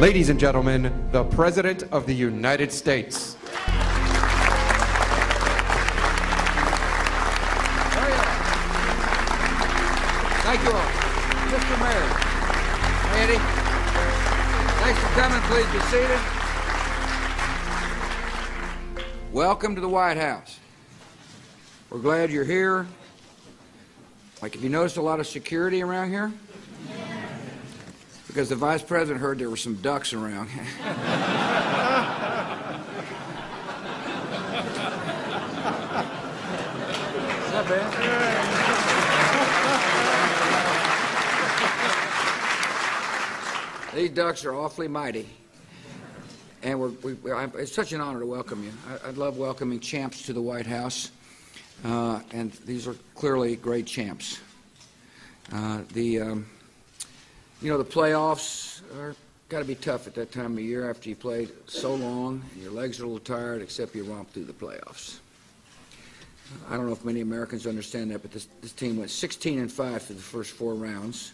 Ladies and gentlemen, the President of the United States. Thank you all. Mr. Mayor, Eddie, thanks for coming. Please be seated. Welcome to the White House. We're glad you're here. Like, have you noticed a lot of security around here? Because the Vice President heard there were some ducks around. Is that bad? These ducks are awfully mighty. And it's such an honor to welcome you. I love welcoming champs to the White House. And these are clearly great champs. You know, the playoffs are got to be tough at that time of year after you played so long and your legs are a little tired, except you romp through the playoffs. I don't know if many Americans understand that, but this team went 16-5 through the first 4 rounds,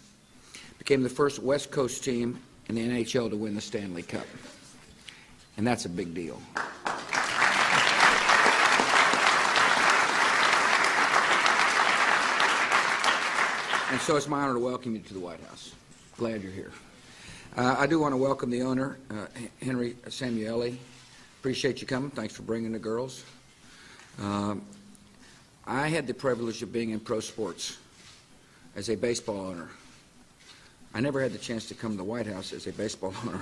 became the first West Coast team in the NHL to win the Stanley Cup. And that's a big deal. And so it's my honor to welcome you to the White House. Glad you're here. I do want to welcome the owner, Henry Samueli. Appreciate you coming. Thanks for bringing the girls. I had the privilege of being in pro sports as a baseball owner. I never had the chance to come to the White House as a baseball owner.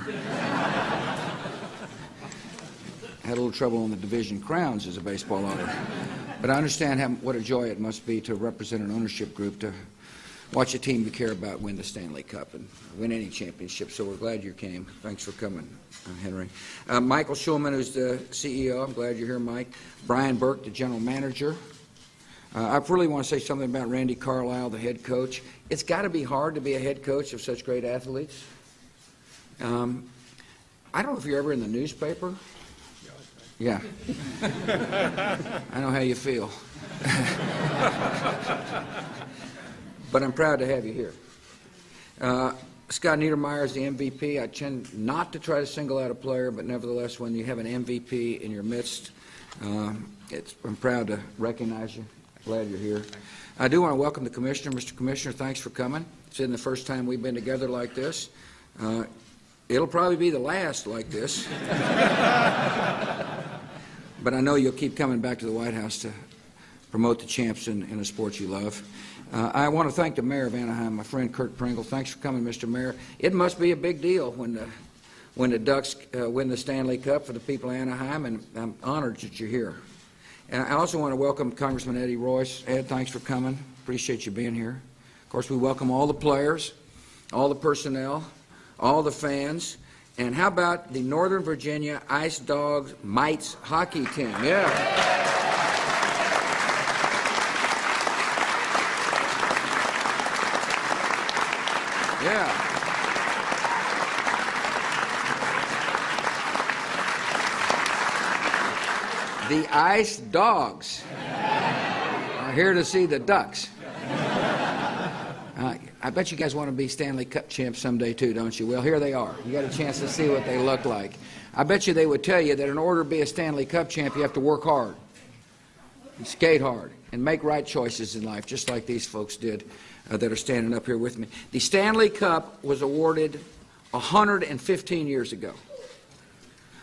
I had a little trouble on the division crowns as a baseball owner. But I understand what a joy it must be to represent an ownership group to watch a team you care about win the Stanley Cup and win any championship. So we're glad you came. Thanks for coming, Henry. Michael Schulman, who's the CEO. I'm glad you're here, Mike. Brian Burke, the general manager. I really want to say something about Randy Carlisle, the head coach. It's got to be hard to be a head coach of such great athletes. I don't know if you're ever in the newspaper. Yeah. I know how you feel. But I'm proud to have you here. Scott Niedermayer is the MVP. I tend not to try to single out a player, but nevertheless, when you have an MVP in your midst, I'm proud to recognize you. Glad you're here. I do want to welcome the Commissioner. Mr. Commissioner, thanks for coming. It's been the first time we've been together like this. It'll probably be the last like this. But I know you'll keep coming back to the White House to promote the champs in the sports you love. I want to thank the mayor of Anaheim, my friend Kurt Pringle. Thanks for coming, Mr. Mayor. It must be a big deal when the Ducks win the Stanley Cup for the people of Anaheim, and I'm honored that you're here. And I also want to welcome Congressman Eddie Royce. Ed, thanks for coming. Appreciate you being here. Of course, we welcome all the players, all the personnel, all the fans. And how about the Northern Virginia Ice Dogs Mites hockey team? Yeah. Yeah. The Ice Dogs are here to see the Ducks. I bet you guys want to be Stanley Cup champs someday too, don't you? Well, here they are. You got a chance to see what they look like. I bet you they would tell you that in order to be a Stanley Cup champ, you have to work hard, and skate hard, and make right choices in life, just like these folks did that are standing up here with me. The Stanley Cup was awarded 115 years ago,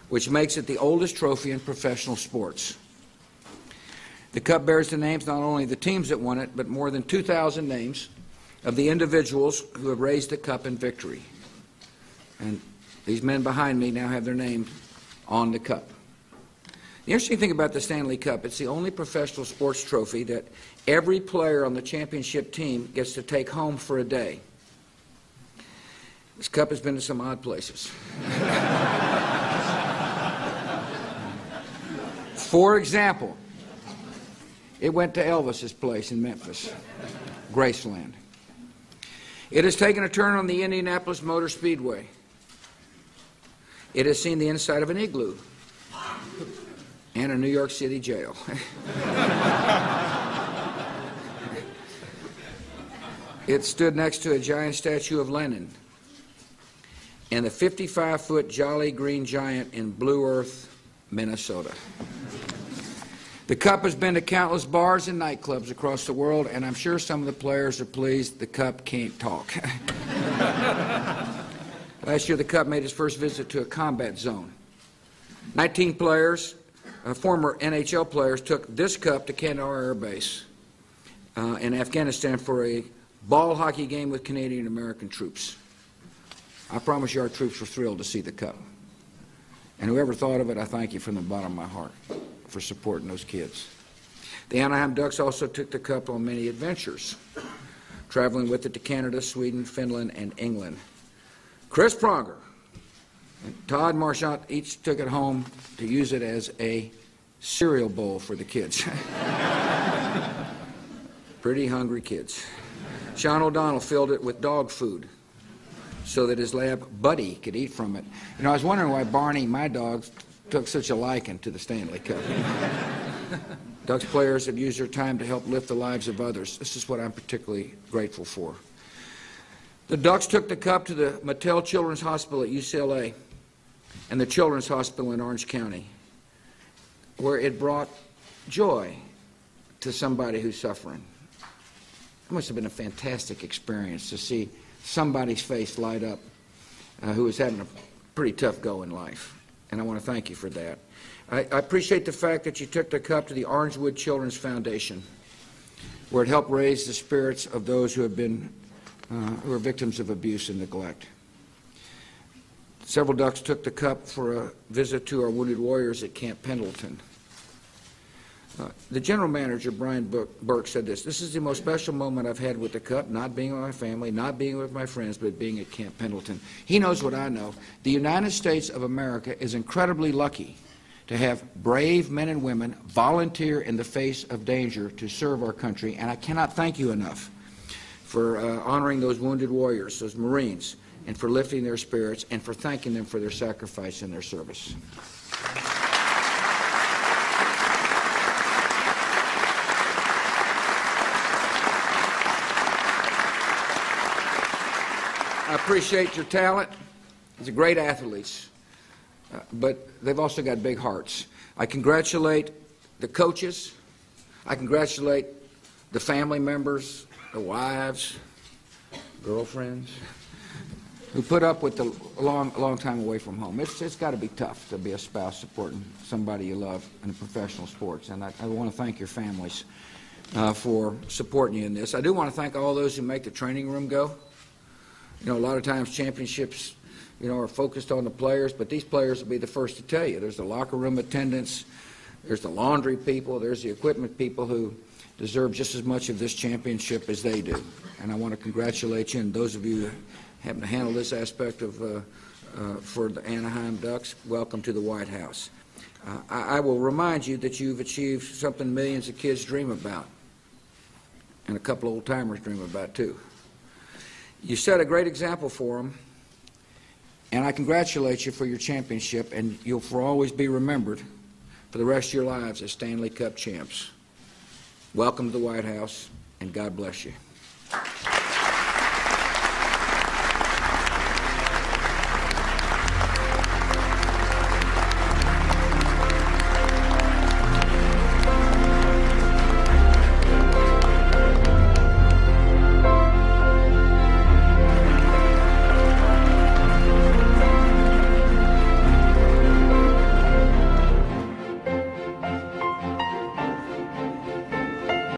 which makes it the oldest trophy in professional sports. The Cup bears the names not only of the teams that won it, but more than 2,000 names of the individuals who have raised the Cup in victory. And these men behind me now have their name on the Cup. The interesting thing about the Stanley Cup, it's the only professional sports trophy that every player on the championship team gets to take home for a day. This Cup has been to some odd places. For example, it went to Elvis's place in Memphis, Graceland. It has taken a turn on the Indianapolis Motor Speedway. It has seen the inside of an igloo and a New York City jail. It stood next to a giant statue of Lenin and the 55-foot Jolly Green Giant in Blue Earth, Minnesota. The cup has been to countless bars and nightclubs across the world, and I'm sure some of the players are pleased the cup can't talk. Last year, the cup made its first visit to a combat zone. 19 players, former NHL players, took this cup to Kandahar Air Base in Afghanistan for a ball hockey game with Canadian American troops. I promise you our troops were thrilled to see the cup. And whoever thought of it, I thank you from the bottom of my heart for supporting those kids. The Anaheim Ducks also took the cup on many adventures, traveling with it to Canada, Sweden, Finland, and England. Chris Pronger and Todd Marchant each took it home to use it as a cereal bowl for the kids. Pretty hungry kids. Sean O'Donnell filled it with dog food so that his lab Buddy could eat from it. You know, I was wondering why Barney, my dog, took such a liking to the Stanley Cup. Ducks players have used their time to help lift the lives of others. This is what I'm particularly grateful for. The Ducks took the cup to the Mattel Children's Hospital at UCLA and the Children's Hospital in Orange County, where it brought joy to somebody who's suffering. It must have been a fantastic experience to see somebody's face light up who was having a pretty tough go in life, and I want to thank you for that. I appreciate the fact that you took the cup to the Orangewood Children's Foundation, where it helped raise the spirits of those who have been who are victims of abuse and neglect. Several Ducks took the cup for a visit to our wounded warriors at Camp Pendleton. The general manager, Brian Burke, said this: "This is the most special moment I've had with the cup, not being with my family, not being with my friends, but being at Camp Pendleton." He knows what I know. The United States of America is incredibly lucky to have brave men and women volunteer in the face of danger to serve our country, and I cannot thank you enough for honoring those wounded warriors, those Marines, and for lifting their spirits, and for thanking them for their sacrifice and their service. I appreciate your talent. These are great athletes, but they've also got big hearts. I congratulate the coaches. I congratulate the family members, the wives, girlfriends, who put up with a long time away from home. It's got to be tough to be a spouse supporting somebody you love in professional sports, and I want to thank your families for supporting you in this. I do want to thank all those who make the training room go. You know, a lot of times championships, you know, are focused on the players, but these players will be the first to tell you. There's the locker room attendants, there's the laundry people, there's the equipment people who deserve just as much of this championship as they do. And I want to congratulate you, and those of you who happen to handle this aspect of for the Anaheim Ducks, welcome to the White House. I will remind you that you've achieved something millions of kids dream about, and a couple of old-timers dream about too. You set a great example for them, and I congratulate you for your championship, and you'll for always be remembered for the rest of your lives as Stanley Cup champs. Welcome to the White House, and God bless you.